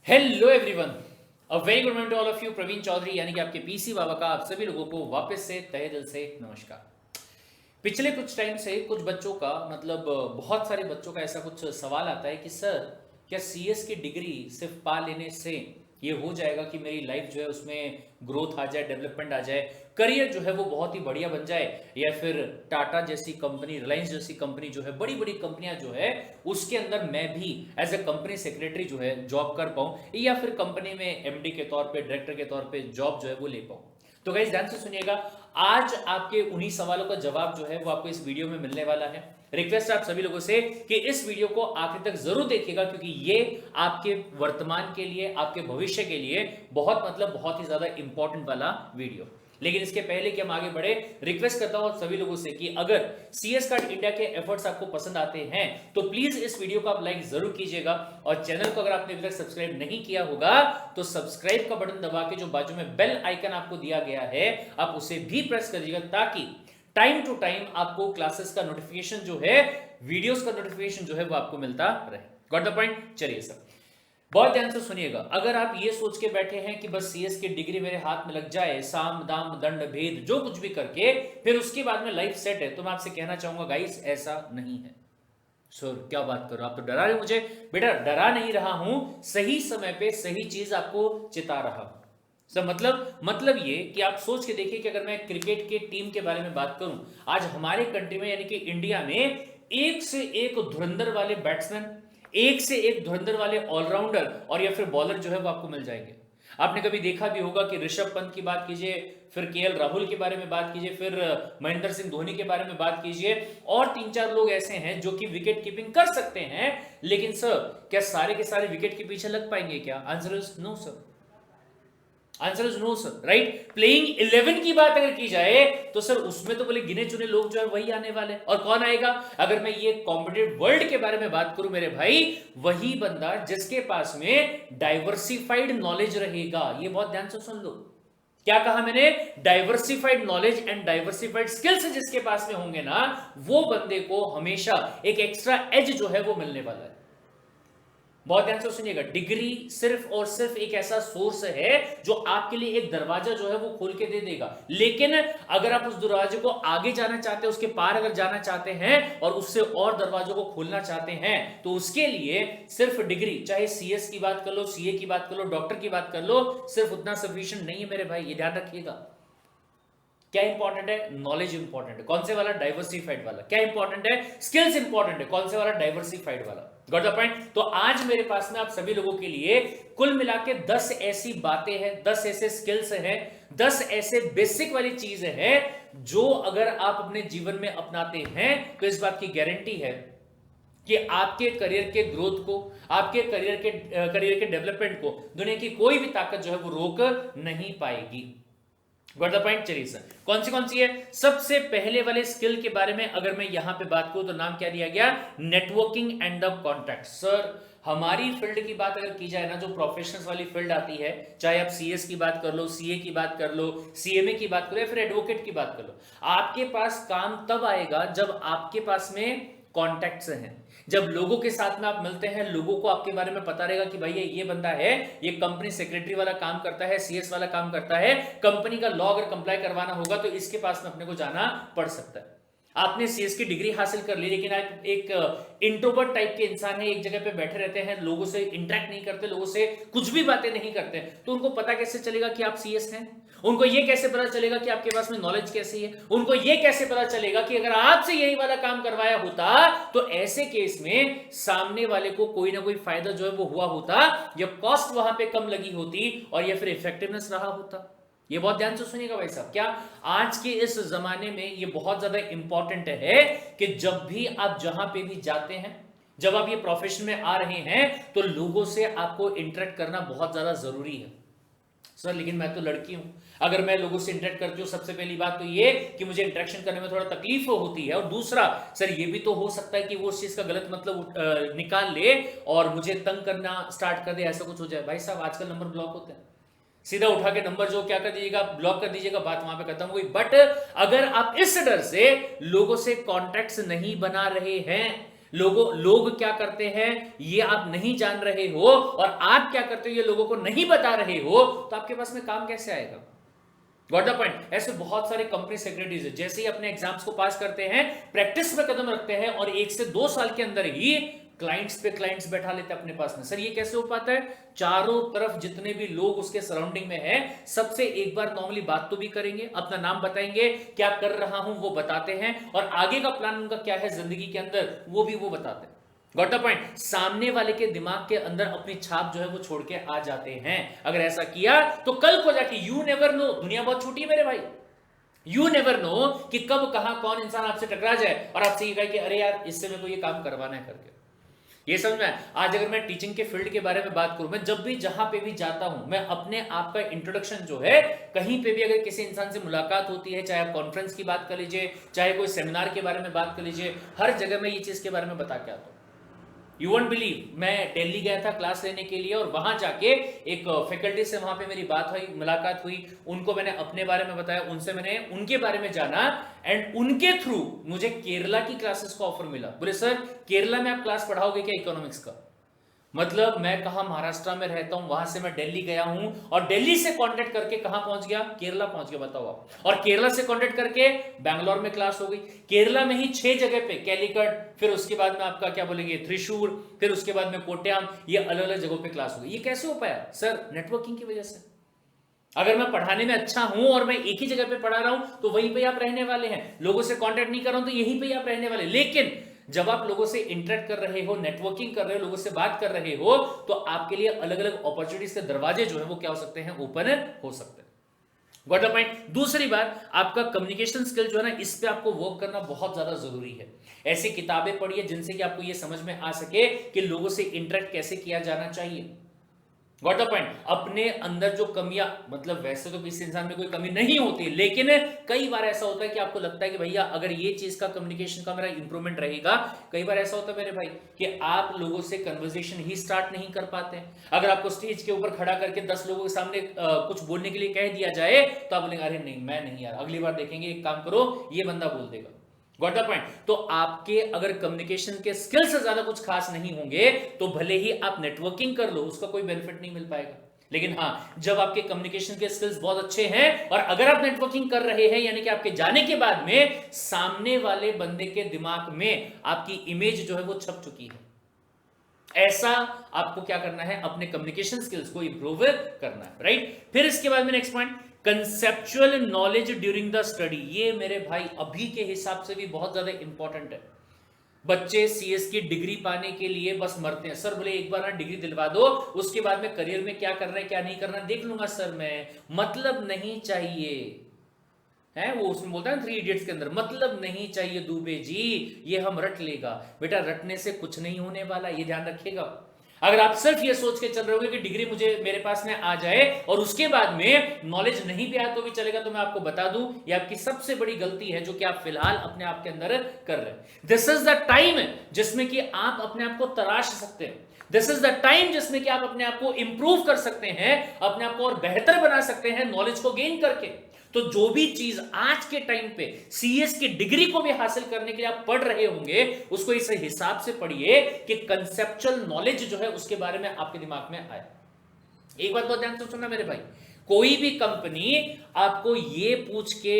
Hello everyone, a very good morning to all of you. Praveen Chaudhary यानी कि आपके PC बाबा का आप सभी लोगों को वापस से तहे दिल से नमस्कार। पिछले कुछ टाइम से कुछ बच्चों का मतलब बहुत सारे बच्चों का ऐसा कुछ सवाल आता है कि सर क्या सीएस की डिग्री सिर्फ पा लेने से ये हो जाएगा कि मेरी लाइफ जो है उसमें ग्रोथ आ जाए, डेवलपमेंट आ जाए, करियर जो है वो बहुत ही बढ़िया बन जाए, या फिर टाटा जैसी कंपनी, रिलायंस जैसी कंपनी जो है, बड़ी बड़ी कंपनियां जो है उसके अंदर मैं भी एज ए कंपनी सेक्रेटरी जो है जॉब कर पाऊं, या फिर कंपनी में एमडी के तौर पे, डायरेक्टर के तौर पे जॉब जो है वो ले पाऊं। तो गाइस ध्यान से सुनिएगा, आज आपके उन्हीं सवालों का जवाब जो है वो आपको इस वीडियो में मिलने वाला है। रिक्वेस्ट है आप सभी लोगों से कि इस वीडियो को आखिर तक जरूर देखिएगा, क्योंकि ये आपके वर्तमान के लिए, आपके भविष्य के लिए बहुत ही ज्यादा इंपॉर्टेंट वाला वीडियो। लेकिन इसके पहले कि हम आगे बढ़े, रिक्वेस्ट करता हूं सभी लोगों से कि अगर सीएस कार्ड इंडिया के एफर्ट्स आपको पसंद आते हैं तो प्लीज इस वीडियो को आप लाइक जरूर कीजिएगा, और चैनल को अगर आपने अभी तक सब्सक्राइब नहीं किया होगा तो सब्सक्राइब का बटन दबा के जो बाजू में बेल आइकन आपको दिया गया है आप उसे भी प्रेस करिएगा, ताकि टाइम टू टाइम आपको क्लासेस का नोटिफिकेशन जो है, वीडियोस का नोटिफिकेशन जो है वो आपको मिलता रहे। Got the point? चलिए सर, बहुत ध्यान से सुनिएगा। अगर आप ये सोच के बैठे हैं कि बस सीएस की डिग्री मेरे हाथ में लग जाए, साम दाम दंड भेद जो कुछ भी करके फिर उसके बाद में लाइफ सेट है, तो मैं आपसे कहना चाहूंगा गाइस ऐसा नहीं है। सर क्या बात करो, आप तो डरा रहे मुझे। बेटा डरा नहीं रहा हूं, सही समय पे सही चीज आपको चिता रहा हूं। सर मतलब ये कि आप सोच के देखिए कि अगर मैं क्रिकेट के टीम के बारे में बात करूं, आज हमारे कंट्री में यानी कि इंडिया में एक से एक धुरंधर वाले बैट्समैन, एक से एक धुरंधर वाले ऑलराउंडर और या फिर बॉलर जो है वो आपको मिल जाएंगे। आपने कभी देखा भी होगा कि ऋषभ पंत की बात कीजिए, फिर केएल राहुल के बारे में बात कीजिए, फिर महेंद्र सिंह धोनी के बारे में बात कीजिए, और तीन चार लोग ऐसे हैं जो कि विकेट कीपिंग कर सकते हैं। लेकिन सर क्या सारे के सारे विकेट के पीछे लग पाएंगे क्या? Answer is no sir. Answer is no sir, right. Playing 11 की बात अगर की जाए तो सर उसमें तो बोले गिने चुने लोग जो है वही आने वाले, और कौन आएगा? अगर मैं ये कॉम्पिटिटिव वर्ल्ड के बारे में बात करूं मेरे भाई, वही बंदा जिसके पास में डाइवर्सिफाइड नॉलेज रहेगा। ये बहुत ध्यान से सुन लो, क्या कहा मैंने? Diversified knowledge and diversified skills जिसके पास में होंगे ना, वो बंदे को हमेशा एक एक्स्ट्रा एज जो है वो मिलने वाला है। बहुत ध्यान से सुनिएगा, डिग्री सिर्फ और सिर्फ एक ऐसा सोर्स है जो आपके लिए एक दरवाजा जो है वो खोल के दे देगा, लेकिन अगर आप उस दरवाजे को आगे जाना चाहते हैं, उसके पार अगर जाना चाहते हैं और उससे और दरवाजों को खोलना चाहते हैं, तो उसके लिए सिर्फ डिग्री, चाहे सीएस की बात कर लो, सीए की बात कर लो, डॉक्टर की बात कर लो, सिर्फ उतना सफिशिएंट नहीं है मेरे भाई, ये ध्यान रखिएगा। क्या इंपॉर्टेंट है? नॉलेज इंपॉर्टेंट है। कौन से वाला? डाइवर्सिफाइड वाला। क्या इंपॉर्टेंट है? स्किल्स इंपॉर्टेंट है। कौन से वाला? डाइवर्सिफाइड वाला। Got the point? तो आज मेरे पास में आप सभी लोगों के लिए कुल मिला के 10 ऐसी बातें हैं, 10 ऐसे स्किल्स हैं, 10 ऐसे बेसिक वाली चीजें हैं जो अगर आप अपने जीवन में अपनाते हैं तो इस बात की गारंटी है कि आपके करियर के ग्रोथ को, आपके करियर के डेवलपमेंट को दुनिया की कोई भी ताकत जो है वो रोक नहीं पाएगी। Got the point? चलिए सर, कौन सी है? सबसे पहले वाले स्किल के बारे में अगर मैं यहां पे बात करूं तो नाम क्या दिया गया? Networking and the contact. Sir हमारी फील्ड की बात अगर की जाए ना, जो प्रोफेशनल्स वाली फील्ड आती है, चाहे आप सीएस की बात कर लो, सीए की बात कर लो, सीएमए की बात करो, या फिर एडवोकेट की बात कर लो, आपके पास काम तब आएगा जब आपके पास में कॉन्टैक्ट्स हैं, जब लोगों के साथ में आप मिलते हैं, लोगों को आपके बारे में पता रहेगा कि भाई ये बंदा है, ये कंपनी सेक्रेटरी वाला काम करता है, सीएस वाला काम करता है, कंपनी का लॉ अगर कंप्लाई करवाना होगा तो इसके पास में अपने को जाना पड़ सकता है। आपने सीएस की डिग्री हासिल कर ली, लेकिन आप एक इंट्रोवर्ट टाइप के इंसान है, एक जगह पे बैठे रहते हैं, लोगों से इंटरेक्ट नहीं करते, लोगों से कुछ भी बातें नहीं करते, तो उनको पता कैसे चलेगा कि आप सीएस हैं? उनको ये कैसे पता चलेगा कि आपके पास में नॉलेज कैसी है? उनको ये कैसे पता चलेगा कि अगर आपसे यही वाला काम करवाया होता तो ऐसे केस में सामने वाले को कोई ना कोई फायदा जो है वो हुआ होता, या कॉस्ट वहां पे कम लगी होती, और या फिर इफेक्टिवनेस रहा होता? ये बहुत ध्यान से सुनिएगा भाई साहब, क्या आज के इस जमाने में ये बहुत ज्यादा इंपॉर्टेंट है कि जब भी आप जहां पे भी जाते हैं, जब आप ये प्रोफेशन में आ रहे हैं, तो लोगों से आपको इंटरेक्ट करना बहुत ज्यादा जरूरी है। सर लेकिन मैं तो लड़की हूं, अगर मैं लोगों से इंटरेक्ट करती हूं, सबसे पहली बात तो ये कि मुझे इंटरेक्शन करने में थोड़ा तकलीफ होती है, और दूसरा सर ये भी तो हो सकता है कि वो उस चीज का गलत मतलब निकाल ले और मुझे तंग करना स्टार्ट कर दे, ऐसा कुछ हो जाए। भाई साहब आजकल नंबर ब्लॉक होते हैं, सीधा उठा के नंबर जो क्या कर दीजिएगा, ब्लॉक कर दीजिएगा, बात वहां पे खत्म हुई। बट अगर आप इस डर से लोगों से कॉन्टैक्ट्स नहीं बना रहे हैं, लोग क्या करते हैं ये आप नहीं जान रहे हो, और आप क्या करते हो ये लोगों को नहीं बता रहे हो, तो आपके पास में काम कैसे आएगा? Got the point? ऐसे बहुत सारे कंपनी सेक्रेटरीज है, जैसे ही अपने एग्जाम्स को पास करते हैं, प्रैक्टिस में कदम रखते हैं, और 1 से 2 साल के अंदर ही क्लाइंट्स पे क्लाइंट्स बैठा लेते हैं अपने पास में। सर ये कैसे हो पाता है? चारों तरफ जितने भी लोग उसके सराउंडिंग में हैं, सबसे एक बार नॉर्मली बात तो भी करेंगे, अपना नाम बताएंगे, क्या कर रहा हूं वो बताते हैं, और आगे का प्लान उनका क्या है जिंदगी के अंदर वो भी वो बताते हैं। Got the point? सामने वाले के दिमाग के अंदर अपनी छाप जो है वो छोड़ के आ जाते हैं। अगर ऐसा किया तो कल को जाके यू नेवर नो, दुनिया बहुत छोटी है मेरे भाई, यू नेवर नो कि कब कहां कौन इंसान आपसे टकरा जाए और आपसे ये कहे कि अरे यार इससे मेरे को ये काम करवाना है करके। ये समझ में? आज अगर मैं टीचिंग के फील्ड के बारे में बात करूं, मैं जब भी जहां पे भी जाता हूं, मैं अपने आप का इंट्रोडक्शन जो है, कहीं पे भी अगर किसी इंसान से मुलाकात होती है, चाहे आप कॉन्फ्रेंस की बात कर लीजिए, चाहे कोई सेमिनार के बारे में बात कर लीजिए, हर जगह मैं ये चीज के बारे में बता के आता हूं। यू वोंट बिलीव, मैं दिल्ली गया था क्लास लेने के लिए, और वहां जाके एक फैकल्टी से वहां पे मेरी बात हुई, मुलाकात हुई, उनको मैंने अपने बारे में बताया, उनसे मैंने उनके बारे में जाना, एंड उनके थ्रू मुझे केरला की क्लासेस का ऑफर मिला। बोले सर केरला में आप क्लास पढ़ाओगे क्या इकोनॉमिक्स का? मतलब मैं कहा महाराष्ट्र में रहता हूं, वहां से मैं दिल्ली गया हूं, और दिल्ली से कांटेक्ट करके कहां पहुंच गया? केरला पहुंच गया, बताओ आप। और केरला से कांटेक्ट करके बैंगलोर में क्लास हो गई। केरला में ही 6 जगह पे, कैलिकट, फिर उसके बाद में आपका क्या बोलेंगे त्रिशूर, फिर उसके बाद में कोट्याम, ये अलग अलग जगहों पे क्लास हो गई। ये कैसे हो पाया? सर नेटवर्किंग की वजह से। अगर मैं पढ़ाने में अच्छा हूं और मैं एक ही जगह पे पढ़ा रहा हूं, तो वहीं पे आप रहने वाले हैं। लोगों से कांटेक्ट नहीं कर रहा हूं तो यहीं पे आप रहने वाले। लेकिन जब आप लोगों से इंटरेक्ट कर रहे हो, नेटवर्किंग कर रहे हो, लोगों से बात कर रहे हो, तो आपके लिए अलग अलग अपॉर्चुनिटीज के दरवाजे जो है वो क्या हो सकते हैं? ओपन हो सकते हैं। Got the point? दूसरी बात, आपका कम्युनिकेशन स्किल जो है ना, इस पे आपको वर्क करना बहुत ज्यादा जरूरी है। ऐसी किताबें पढ़िए जिनसे कि आपको ये समझ में आ सके कि लोगों से इंटरेक्ट कैसे किया जाना चाहिए। Got the point? अपने अंदर जो कमियां, मतलब वैसे तो किसी इंसान में कोई कमी नहीं होती, लेकिन कई बार ऐसा होता है कि आपको लगता है कि भैया अगर ये चीज का कम्युनिकेशन का मेरा इंप्रूवमेंट रहेगा। कई बार ऐसा होता है मेरे भाई कि आप लोगों से कन्वर्सेशन ही स्टार्ट नहीं कर पाते। अगर आपको स्टेज के ऊपर खड़ा करके 10 लोगों के सामने कुछ बोलने के लिए कह दिया जाए, तो आप बोलेंगे अरे नहीं मैं नहीं यार, अगली बार देखेंगे, एक काम करो ये बंदा बोल देगा। Got the point? तो आपके अगर कम्युनिकेशन के स्किल से ज्यादा कुछ खास नहीं होंगे, तो भले ही आप नेटवर्किंग कर लो, उसका कोई बेनिफिट नहीं मिल पाएगा। लेकिन हां, जब आपके कम्युनिकेशन के स्किल्स बहुत अच्छे हैं, और अगर आप नेटवर्किंग कर रहे हैं, यानी कि आपके जाने के बाद में सामने वाले बंदे के दिमाग में आपकी इमेज जो है वो छप चुकी है, ऐसा आपको क्या करना है? अपने कम्युनिकेशन स्किल्स को इंप्रूव करना है, राइट? फिर इसके बाद में next point, conceptual knowledge during the study. ये मेरे भाई अभी के हिसाब से भी बहुत ज्यादा इंपॉर्टेंट है। बच्चे सीएस की डिग्री पाने के लिए बस मरते हैं। सर बोले एक बार ना डिग्री दिलवा दो, उसके बाद में करियर में क्या करना है क्या नहीं करना देख लूंगा सर मैं। मतलब नहीं चाहिए है वो, उसमें बोलता है 3 इडियट्स के अंदर, मतलब नहीं चाहिए दुबे जी, ये हम रट लेगा। बेटा रटने से कुछ नहीं होने वाला, ये ध्यान रखिएगा। अगर आप सिर्फ ये सोच के चल रहे होगे कि डिग्री मुझे मेरे पास में आ जाए और उसके बाद में नॉलेज नहीं भी आया तो भी चलेगा, तो मैं आपको बता दूं ये आपकी सबसे बड़ी गलती है जो कि आप फिलहाल अपने आप के अंदर कर रहे हैं। दिस इज द टाइम जिसमें कि आप अपने आप को तराश सकते हैं। दिस इज द टाइम जिसमें कि आप अपने आप को इंप्रूव कर सकते हैं, अपने आप को और बेहतर बना सकते हैं नॉलेज को गेन करके। तो जो भी चीज आज के टाइम पे सीएस की डिग्री को भी हासिल करने के लिए आप पढ़ रहे होंगे, उसको इस हिसाब से पढ़िए कि कंसेप्चुअल नॉलेज जो है उसके बारे में आपके दिमाग में आए। एक बात बहुत ध्यान से सुनना मेरे भाई, कोई भी कंपनी आपको यह पूछ के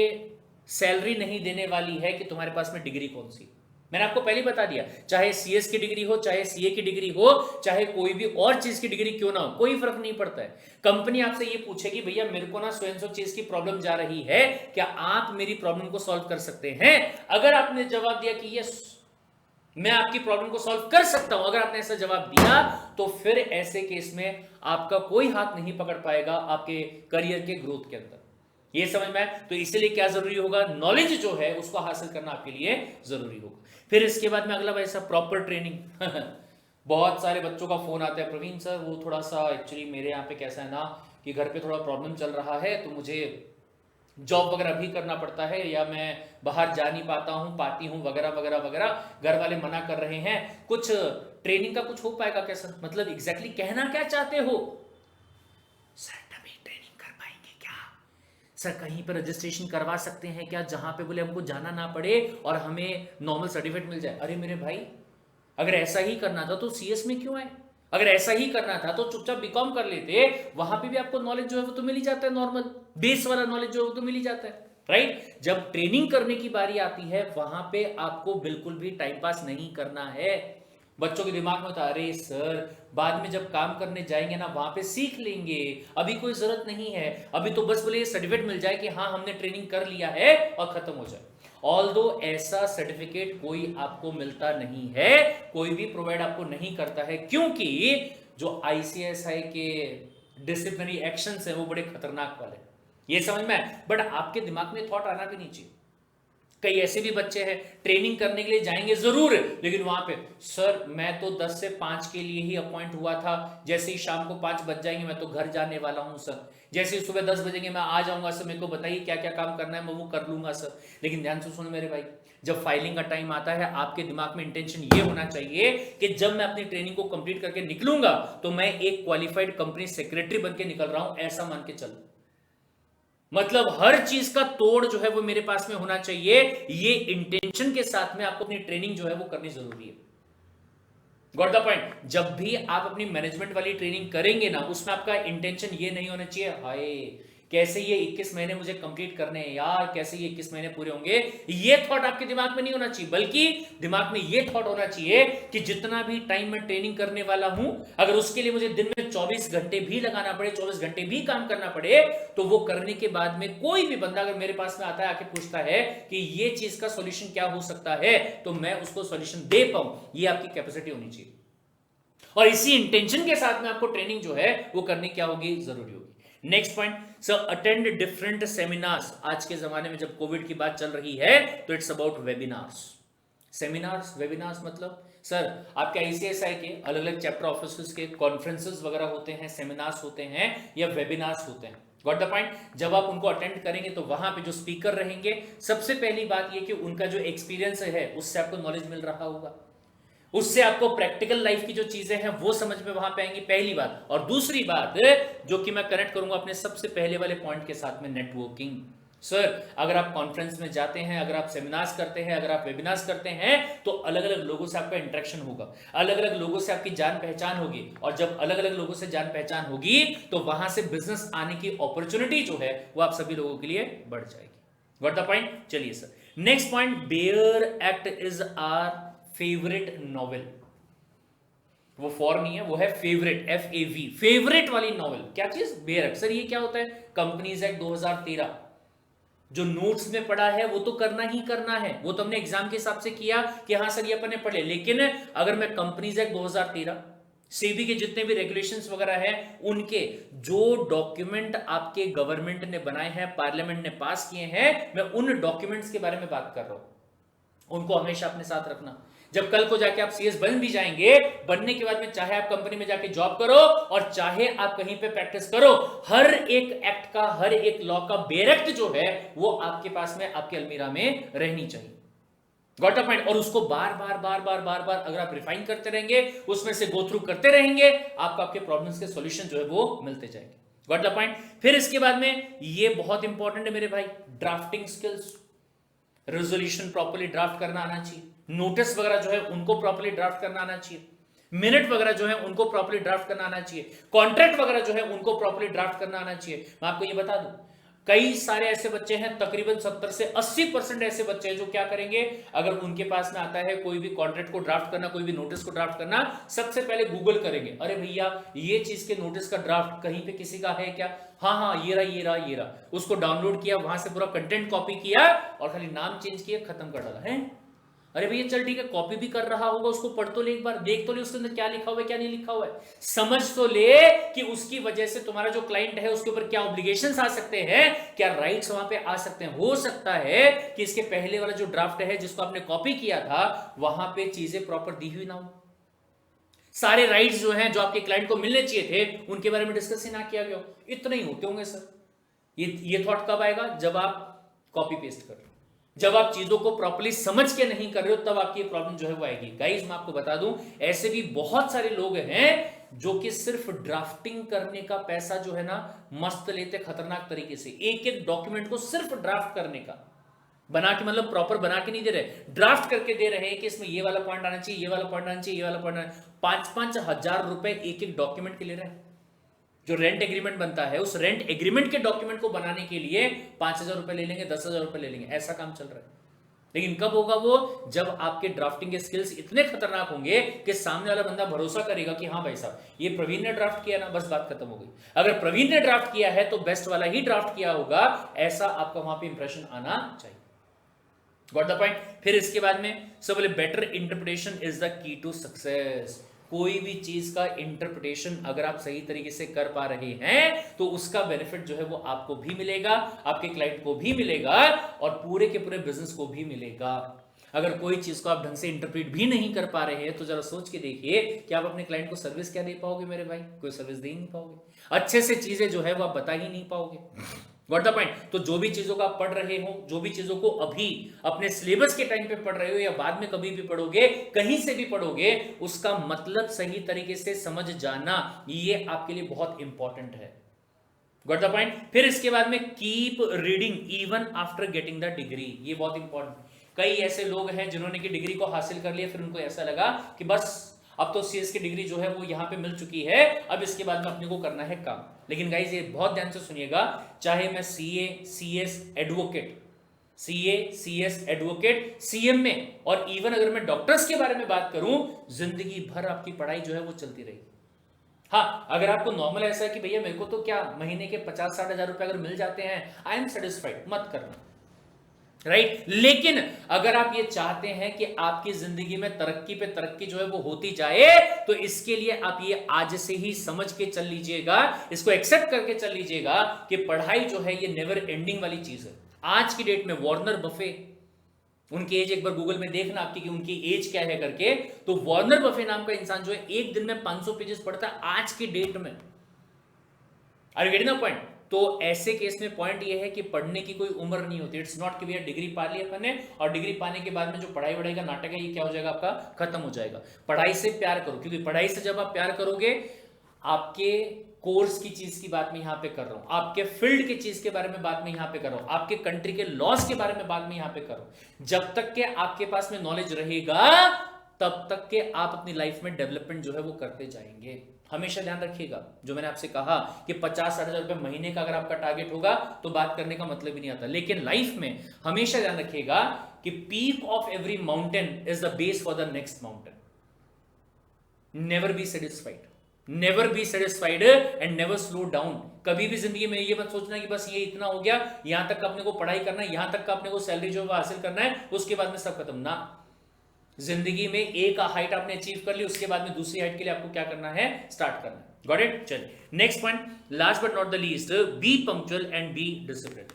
सैलरी नहीं देने वाली है कि तुम्हारे पास में डिग्री कौन सी। मैंने आपको पहले बता दिया, चाहे सीएस की डिग्री हो, चाहे सीए की डिग्री हो, चाहे कोई भी और चीज की डिग्री क्यों ना हो, कोई फर्क नहीं पड़ता है। कंपनी आपसे ये पूछेगी भैया मेरे को ना सो एंड सो चीज की प्रॉब्लम जा रही है, क्या आप मेरी प्रॉब्लम को सॉल्व कर सकते हैं? अगर आपने जवाब दिया कि यस मैं आपकी प्रॉब्लम को सॉल्व कर सकता हूं, अगर आपने ऐसा जवाब दिया, तो फिर ऐसे केस में आपका कोई हाथ नहीं पकड़ पाएगा आपके करियर के ग्रोथ के अंदर। ये समझ में आए? तो इसलिए क्या जरूरी होगा? नॉलेज जो है उसको हासिल करना आपके लिए जरूरी होगा। फिर इसके बाद में अगला वैसा प्रॉपर ट्रेनिंग। बहुत सारे बच्चों का फोन आता है, प्रवीण सर वो थोड़ा सा एक्चुअली मेरे यहाँ पे कैसा है ना कि घर पे थोड़ा प्रॉब्लम चल रहा है, तो मुझे जॉब वगैरह भी करना पड़ता है, या मैं बाहर जा नहीं पाता हूँ, पार्टी हूँ वगैरह वगैरह वगैरह, घर वाले मना कर रहे हैं, कुछ ट्रेनिंग का कुछ हो पाएगा क्या सर? मतलब एग्जैक्टली कहना क्या चाहते हो? सर तभी ट्रेनिंग कर पाएंगे क्या? सर कहीं पर रजिस्ट्रेशन करवा सकते हैं क्या जहां पे बोले हमको जाना ना पड़े और हमें नॉर्मल सर्टिफिकेट मिल जाए? अरे मेरे भाई अगर ऐसा ही करना था तो सीएस में क्यों आए? अगर ऐसा ही करना था तो चुपचाप बीकॉम कर लेते, वहां पे भी आपको नॉलेज जो है वो तो मिल ही जाता है, नॉर्मल बेस वाला नॉलेज जो है वो तो मिल ही जाता है, राइट? जब ट्रेनिंग करने की बारी आती है वहां पे आपको बिल्कुल भी टाइम पास नहीं करना है। बच्चों के दिमाग में होता, अरे सर बाद में जब काम करने जाएंगे ना वहां पे सीख लेंगे, अभी कोई जरूरत नहीं है, अभी तो बस बोले सर्टिफिकेट मिल जाए कि हाँ हमने ट्रेनिंग कर लिया है और खत्म हो जाए। ऑल्दो ऐसा सर्टिफिकेट कोई आपको मिलता नहीं है, कोई भी प्रोवाइड आपको नहीं करता है, क्योंकि जो आईसीएसआई के डिसिप्लिनरी एक्शंस है वो बड़े खतरनाक वाले, ये समझ में है। बट आपके दिमाग में थॉट आना भी नहीं चाहिए। कई ऐसे भी बच्चे हैं ट्रेनिंग करने के लिए जाएंगे जरूर, लेकिन वहां पे सर मैं तो 10 से 5 के लिए ही अपॉइंट हुआ था, जैसे ही शाम को 5 बज जाएंगे मैं तो घर जाने वाला हूं सर, जैसे ही सुबह 10 बजेंगे मैं आ जाऊंगा सर, मेरे को बताइए क्या क्या काम करना है मैं वो कर लूंगा सर। लेकिन ध्यान से सुनो मेरे भाई, जब फाइलिंग का टाइम आता है आपके दिमाग में इंटेंशन ये होना चाहिए कि जब मैं अपनी ट्रेनिंग को कंप्लीट करके निकलूंगा तो मैं एक क्वालिफाइड कंपनी सेक्रेटरी बन के निकल रहा हूं, ऐसा मान के चलो। मतलब हर चीज का तोड़ जो है वो मेरे पास में होना चाहिए, ये इंटेंशन के साथ में आपको अपनी ट्रेनिंग जो है वो करनी जरूरी है। Got the point? जब भी आप अपनी मैनेजमेंट वाली ट्रेनिंग करेंगे ना उसमें आपका इंटेंशन ये नहीं होना चाहिए, हाय कैसे ये 21 महीने मुझे कंप्लीट करने हैं यार, कैसे ये 21 महीने पूरे होंगे, ये थॉट आपके दिमाग में नहीं होना चाहिए, बल्कि दिमाग में ये थॉट होना चाहिए कि जितना भी टाइम मैं ट्रेनिंग करने वाला हूं, अगर उसके लिए मुझे दिन में 24 घंटे भी लगाना पड़े, 24 घंटे भी काम करना पड़े, तो वो करने के बाद में कोई भी बंदा अगर मेरे पास में आता है, आके पूछता है कि ये चीज का सॉल्यूशन क्या हो सकता है, तो मैं उसको सॉल्यूशन दे पाऊं, ये आपकी कैपेसिटी होनी चाहिए। और इसी इंटेंशन के साथ में आपको ट्रेनिंग जो है वो करनी क्या होगी, जरूरी होगी। Next point, sir attend different seminars. आज के जमाने में जब कोविड की बात चल रही है तो it's about webinars. Seminars, webinars मतलब सर आपके आईसीएसआई के अलग अलग चैप्टर ऑफिसर्स के कॉन्फ्रेंसेस वगैरह होते हैं, सेमिनार्स होते हैं या वेबिनार्स होते हैं। Got the point? जब आप उनको अटेंड करेंगे तो वहां पे जो स्पीकर रहेंगे, सबसे पहली बात ये कि उनका जो एक्सपीरियंस है उससे आपको नॉलेज मिल रहा होगा, उससे आपको प्रैक्टिकल लाइफ की जो चीजें हैं वो समझ में वहां पे आएंगी, पहली बात। और दूसरी बात जो कि मैं कनेक्ट करूंगा अपने सबसे पहले वाले पॉइंट के साथ में, नेटवर्किंग। सर अगर आप कॉन्फ्रेंस में जाते हैं, अगर आप सेमिनार्स करते हैं, अगर आप वेबिनार्स करते हैं, तो अलग अलग लोगों से आपका इंटरेक्शन होगा, अलग अलग लोगों से आपकी जान पहचान होगी, और जब अलग अलग लोगों से जान पहचान होगी तो वहां से बिजनेस आने की अपॉर्चुनिटी जो है वो आप सभी लोगों के लिए बढ़ जाएगी। Got the point? चलिए sir next point, bare act is our favourite novel. वो फॉर नहीं है, वो है फेवरेट, FAV, फेवरेट वाली नॉवेल। क्या चीज? Bare act. सर ये क्या होता है? कंपनीज एक्ट 2013 जो नोट्स में पढ़ा है वो तो करना ही करना है, वो तो हमने एग्जाम के हिसाब से किया कि हाँ सर ये अपन ने पढ़े, लेकिन अगर मैं कंपनीज एक्ट 2013, सेबी के जितने भी रेगुलेशंस वगैरह हैं, उनके जो डॉक्यूमेंट आपके गवर्नमेंट ने बनाए हैं, पार्लियामेंट ने पास किए हैं, मैं उन डॉक्यूमेंट्स के बारे में बात कर रहा हूं, उनको हमेशा अपने साथ रखना। जब कल को जाके आप सीएस बन भी जाएंगे, बनने के बाद में चाहे आप कंपनी में जाके जॉब करो और चाहे आप कहीं पे प्रैक्टिस करो, हर एक एक्ट का, हर एक लॉ का बेयर एक्ट जो है वो आपके पास में, आपके अलमीरा में रहनी चाहिए। Got a point? और उसको बार बार बार बार बार बार अगर आप रिफाइन करते रहेंगे, उसमें से गो थ्रू करते रहेंगे, आपको आपके प्रॉब्लम्स के सॉल्यूशन जो है वो मिलते जाएंगे। Got the point? फिर इसके बाद में ये बहुत इंपॉर्टेंट है मेरे भाई, drafting skills. Resolution properly draft करना आना चाहिए, नोटिस वगैरह जो है उनको प्रॉपर्ली ड्राफ्ट करना आना चाहिए, मिनट वगैरह जो है उनको प्रॉपर्ली ड्राफ्ट करना आना चाहिए, कॉन्ट्रैक्ट वगैरह जो है उनको प्रॉपर्ली ड्राफ्ट करना आना चाहिए। मैं आपको ये बता दूं, कई सारे ऐसे बच्चे हैं, तकरीबन 70 से 80% ऐसे बच्चे हैं जो क्या करेंगे, अगर उनके पास में आता है कोई भी कॉन्ट्रैक्ट को ड्राफ्ट करना, कोई भी नोटिस को ड्राफ्ट करना, सबसे पहले गूगल करेंगे, अरे भैया ये चीज के नोटिस का ड्राफ्ट कहीं पे किसी का है क्या? हाँ हाँ ये रहा ये रहा ये रहा, उसको डाउनलोड किया, वहां से पूरा कंटेंट कॉपी किया और खाली नाम चेंज किया, खत्म कर डाला है। अरे भैया चल ठीक है, कॉपी भी कर रहा होगा, उसको पढ़ तो ले एक बार, देख तो ले उसके अंदर क्या लिखा हुआ है क्या नहीं लिखा हुआ है, समझ तो ले कि उसकी वजह से तुम्हारा जो क्लाइंट है उसके ऊपर क्या ऑब्लिगेशंस आ सकते हैं, क्या राइट्स वहां पे आ सकते हैं। हो सकता है कि इसके पहले वाला जो ड्राफ्ट है जिसको आपने कॉपी किया था वहां पे चीजें प्रॉपर दी हुई ना हो, सारे राइट्स जो हैं जो आपके क्लाइंट को मिलने चाहिए थे उनके बारे में डिस्कस ही ना किया गया, इतने ही होते होंगे सर। ये थॉट कब आएगा? जब आप कॉपी पेस्ट कर रहे हो, जब आप चीजों को प्रॉपर्ली समझ के नहीं कर रहे हो, तब आपकी प्रॉब्लम जो है वो आएगी। गाइस मैं आपको बता दूं, ऐसे भी बहुत सारे लोग हैं जो कि सिर्फ ड्राफ्टिंग करने का पैसा जो है ना मस्त लेते, खतरनाक तरीके से, एक एक डॉक्यूमेंट को सिर्फ ड्राफ्ट करने का। बना के मतलब प्रॉपर बना के नहीं दे रहे, ड्राफ्ट करके दे रहे हैं कि इसमें ये वाला पॉइंट आना चाहिए, ये वाला पॉइंट आना चाहिए, ये वाला पॉइंट आना। 5,000 रुपए एक एक डॉक्यूमेंट के ले रहे हैं। जो रेंट एग्रीमेंट बनता है, उस रेंट एग्रीमेंट के डॉक्यूमेंट को बनाने के लिए 5,000 रुपए ले लेंगे, 10,000 रुपए ले लेंगे, ऐसा काम चल रहा है। लेकिन कब होगा वो, जब आपके ड्राफ्टिंग के स्किल्स इतने खतरनाक होंगे कि सामने वाला बंदा भरोसा करेगा कि हाँ भाई साहब ये प्रवीण ने ड्राफ्ट किया ना, बस बात खत्म हो गई। अगर प्रवीण ने ड्राफ्ट किया है तो बेस्ट वाला ही ड्राफ्ट किया होगा, ऐसा आपका वहां पे इंप्रेशन आना चाहिए। Got the point. फिर इसके बाद में सब बोले better interpretation is the key to success. कोई भी चीज का इंटरप्रिटेशन अगर आप सही तरीके से कर पा रहे हैं तो उसका बेनिफिट जो है वो आपको भी मिलेगा, आपके क्लाइंट को भी मिलेगा और पूरे के पूरे बिजनेस को भी मिलेगा। अगर कोई चीज को आप ढंग से इंटरप्रेट भी नहीं कर पा रहे हैं तो जरा सोच के देखिए कि आप अपने क्लाइंट को सर्विस क्या दे पाओगे मेरे भाई, कोई सर्विस दे ही नहीं पाओगे, अच्छे से चीजें जो है वो आप बता ही नहीं पाओगे। Got the point. तो जो भी चीजों को आप पढ़ रहे हो, जो भी चीजों को अभी अपने सिलेबस के टाइम पे पढ़ रहे हो या बाद में कभी भी पढ़ोगे, कहीं से भी पढ़ोगे, उसका मतलब सही तरीके से समझ जाना, ये आपके लिए बहुत इंपॉर्टेंट है। Got the point. फिर इसके बाद में keep reading even after getting the degree, ये बहुत इंपॉर्टेंट। कई ऐसे लोग हैं जिन्होंने की डिग्री को हासिल कर लिया, फिर उनको ऐसा लगा कि बस अब तो सीएस की डिग्री जो है वो यहां पे मिल चुकी है, अब इसके बाद में अपने को करना है काम। लेकिन गाइस ये बहुत ध्यान से सुनिएगा, चाहे मैं CA, CS advocate, CA, CS advocate, CMA और इवन अगर मैं डॉक्टर्स के बारे में बात करूं, जिंदगी भर आपकी पढ़ाई जो है वो चलती रहेगी। हाँ, अगर आपको नॉर्मल ऐसा है कि भैया मेरे को तो क्या महीने के 50-60 हजार रुपए अगर मिल जाते हैं, आई एम सेटिस्फाइड, मत करना, राइट। लेकिन अगर आप ये चाहते हैं कि आपकी जिंदगी में तरक्की पे तरक्की जो है वो होती जाए, तो इसके लिए आप ये आज से ही समझ के चल लीजिएगा, इसको एक्सेप्ट करके चल लीजिएगा कि पढ़ाई जो है ये नेवर एंडिंग वाली चीज है। आज की डेट में वॉर्नर बफे, उनकी एज एक बार गूगल में देखना आपकी कि उनकी एज क्या है करके, तो वॉर्नर बफे नाम का इंसान जो है एक दिन में 500 पेजेस पढ़ता है आज की डेट में। Are you getting the point? तो ऐसे केस में पॉइंट ये है कि पढ़ने की कोई उम्र नहीं होती। इट्स नॉट कि भैया डिग्री पा ली अपन ने और डिग्री पाने के बाद में जो पढ़ाई वढ़ाई का नाटक है ये क्या हो जाएगा, आपका खत्म हो जाएगा। पढ़ाई से प्यार करो, क्योंकि पढ़ाई से जब आप प्यार करोगे, आपके कोर्स की चीज की बात मैं यहां पे कर रहा हूं, आपके फील्ड की चीज के बारे में बात मैं यहां पे कर रहा हूं, आपके कंट्री के लॉस के बारे में बात मैं यहां पे कर रहा हूं। जब तक के आपके पास में नॉलेज रहेगा तब तक के आप अपनी लाइफ में डेवलपमेंट जो है वो करते जाएंगे। हमेशा ध्यान रखिएगा, जो मैंने आपसे कहा कि 50-60 हजार रुपए महीने का अगर आपका टारगेट होगा तो बात करने का मतलब ही नहीं आता। लेकिन लाइफ में हमेशा ध्यान रखिएगा कि peak of every mountain is the base for the next mountain. Never be satisfied, never be satisfied and never slow down. कभी भी जिंदगी में ये मत सोचना कि बस ये इतना हो गया, यहां तक अपने को पढ़ाई करना है, यहां तक अपने को सैलरी जो है हासिल करना है, उसके बाद में सब खत्म ना। जिंदगी में एक हाइट आपने अचीव कर ली, उसके बाद में दूसरी हाइट के लिए आपको क्या करना है, स्टार्ट करना है। Got it? चलिए next point, last but not the least, be punctual and be discipline.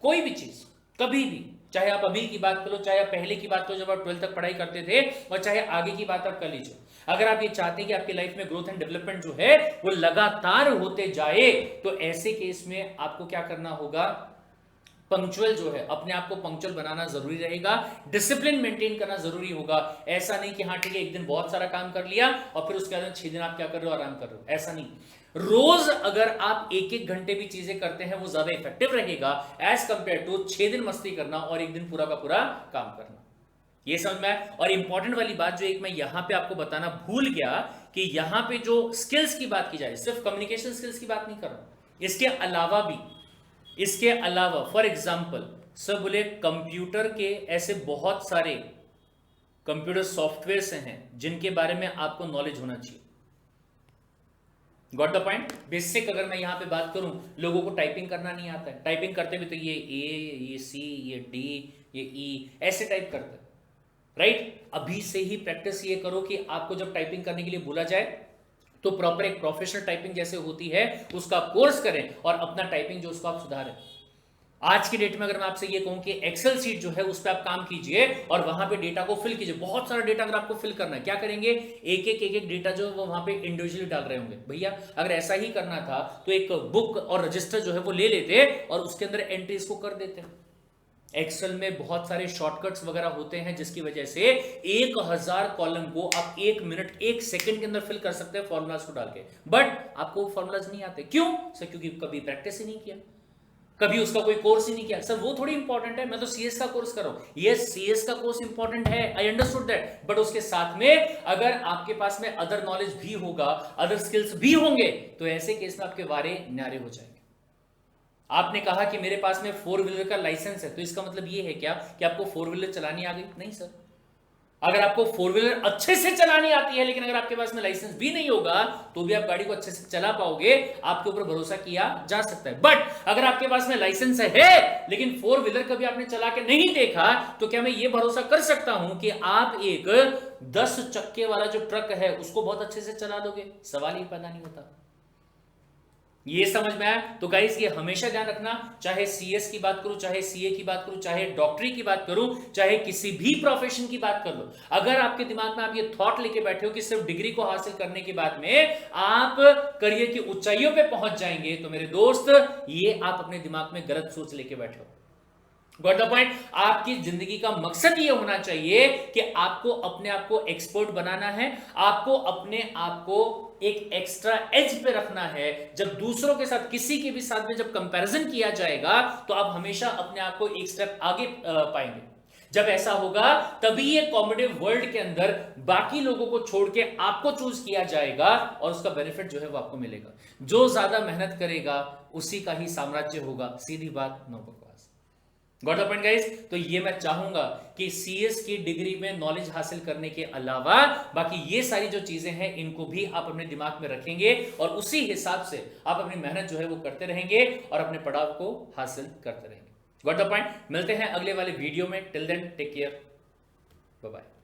कोई भी चीज कभी भी, चाहे आप अभी की बात करो, चाहे आप पहले की बात करो जब आप 12th तक पढ़ाई करते थे, और चाहे आगे की बात आप कर लीजिए, अगर आप ये चाहते हैं कि आपकी लाइफ में ग्रोथ एंड डेवलपमेंट जो है वो लगातार होते जाए, तो ऐसे केस में आपको क्या करना होगा, पंक्चुअल जो है, अपने आप को पंक्चुअल बनाना जरूरी रहेगा, डिसिप्लिन मेंटेन करना जरूरी होगा। ऐसा नहीं कि हाँ ठीक है एक दिन बहुत सारा काम कर लिया और फिर उसके बाद 6 दिन आप क्या कर रहे हो, आराम कर रहे हो, ऐसा नहीं। रोज अगर आप 1-1 घंटे भी चीजें करते हैं वो ज्यादा इफेक्टिव रहेगा एज कंपेयर टू 6 दिन मस्ती करना और एक दिन पूरा का पूरा काम करना। ये समझ में आया? और इंपॉर्टेंट वाली बात जो एक मैं यहां पे आपको बताना भूल गया कि यहां पे जो स्किल्स की बात की जाए, सिर्फ कम्युनिकेशन स्किल्स की बात नहीं कर रहा हूं, इसके अलावा फॉर एग्जाम्पल सब बोले कंप्यूटर के ऐसे बहुत सारे कंप्यूटर सॉफ्टवेयर्स हैं जिनके बारे में आपको नॉलेज होना चाहिए। Got the point? बेसिक अगर मैं यहां पे बात करूं, लोगों को टाइपिंग करना नहीं आता है, टाइपिंग करते हुए तो ये ए, ये सी, ये डी, ये ई ऐसे टाइप करते हैं, राइट? अभी से ही प्रैक्टिस ये करो कि आपको जब टाइपिंग करने के लिए बोला जाए तो प्रॉपर एक प्रोफेशनल टाइपिंग जैसे होती है उसका कोर्स करें और अपना टाइपिंग जो उसको आप सुधारें। आज की डेट में अगर मैं आपसे ये कहूं कि एक्सेल शीट जो है उस पर आप काम कीजिए और वहां पे डेटा को फिल कीजिए, बहुत सारा डेटा अगर आपको फिल करना है, क्या करेंगे, एक डेटा जो वो वहां पे इंडिविजुअली डाल रहे होंगे। भैया अगर ऐसा ही करना था तो एक बुक और रजिस्टर जो है वो ले लेते और उसके अंदर एंट्रीज को कर देते। एक्सेल में बहुत सारे शॉर्टकट्स वगैरह होते हैं जिसकी वजह से 1000 कॉलम को आप 1 मिनट 1 सेकंड के अंदर फिल कर सकते हैं फॉर्मूलाज को डाल के, बट आपको फॉर्मूलाज नहीं आते। क्यों सर? क्योंकि कभी प्रैक्टिस ही नहीं किया। कभी उसका कोई कोर्स ही नहीं किया, सर वो थोड़ी इंपॉर्टेंट है, मैं तो सीएस का कोर्स कर रहा हूं। यस, सीएस का कोर्स इंपॉर्टेंट है, आई अंडरस्टूड दैट, बट उसके साथ में अगर आपके पास में अदर नॉलेज भी होगा, अदर स्किल्स भी होंगे, तो ऐसे केस में आपके वारे न्यारे हो जाएंगे। आपने कहा कि मेरे पास में 4 व्हीलर का लाइसेंस है, तो इसका मतलब ये है क्या कि आपको 4 व्हीलर चलानी आ गई? नहीं सर। अगर आपको 4 व्हीलर अच्छे से चलानी आती है, लेकिन अगर आपके पास में लाइसेंस भी नहीं होगा, तो भी आप गाड़ी को अच्छे से चला पाओगे, आपके ऊपर भरोसा किया जा सकता है। बट अगर आपके पास में लाइसेंस है, लेकिन 4 व्हीलर कभी आपने चला के नहीं देखा, तो क्या मैं ये भरोसा कर सकता हूं कि आप एक 10 चक्के वाला जो ट्रक है उसको बहुत अच्छे से चला लोगे? सवाल ही पैदा नहीं होता। ये समझ में आया? तो गाइस ये हमेशा ध्यान रखना, चाहे सीएस की बात करूं, चाहे सीए की बात करूं, चाहे डॉक्टरी की बात करूं, चाहे किसी भी प्रोफेशन की बात कर लो, अगर आपके दिमाग में आप ये थॉट लेके बैठे हो कि सिर्फ डिग्री को हासिल करने के बाद में आप करियर की ऊंचाइयों पे पहुंच जाएंगे, तो मेरे दोस्त ये आप अपने दिमाग में गलत सोच लेके बैठे हो। Got the point? आपकी जिंदगी का मकसद ये होना चाहिए कि आपको अपने आप को एक्सपर्ट बनाना है, आपको अपने आप को एक एक्स्ट्रा एज पे रखना है। जब दूसरों के साथ, किसी के भी साथ में जब कंपैरिजन किया जाएगा, तो आप हमेशा अपने आप को एक स्टेप आगे पाएंगे। जब ऐसा होगा, तभी ये कॉम्पिटिटिव वर्ल्ड के अंदर बाकी लोगों को छोड़ के आपको चूज किया जाएगा, और उसका बेनिफिट जो है वो आपको मिलेगा। जो ज्यादा मेहनत करेगा उसी का ही साम्राज्य होगा, सीधी बात, नो बकवास। Got the point guys? तो ये मैं चाहूंगा कि सीएस की डिग्री में नॉलेज हासिल करने के अलावा बाकी ये सारी जो चीजें हैं, इनको भी आप अपने दिमाग में रखेंगे, और उसी हिसाब से आप अपनी मेहनत जो है वो करते रहेंगे और अपने पड़ाव को हासिल करते रहेंगे। Got the point? मिलते हैं अगले वाले वीडियो में। Till then take care, bye bye.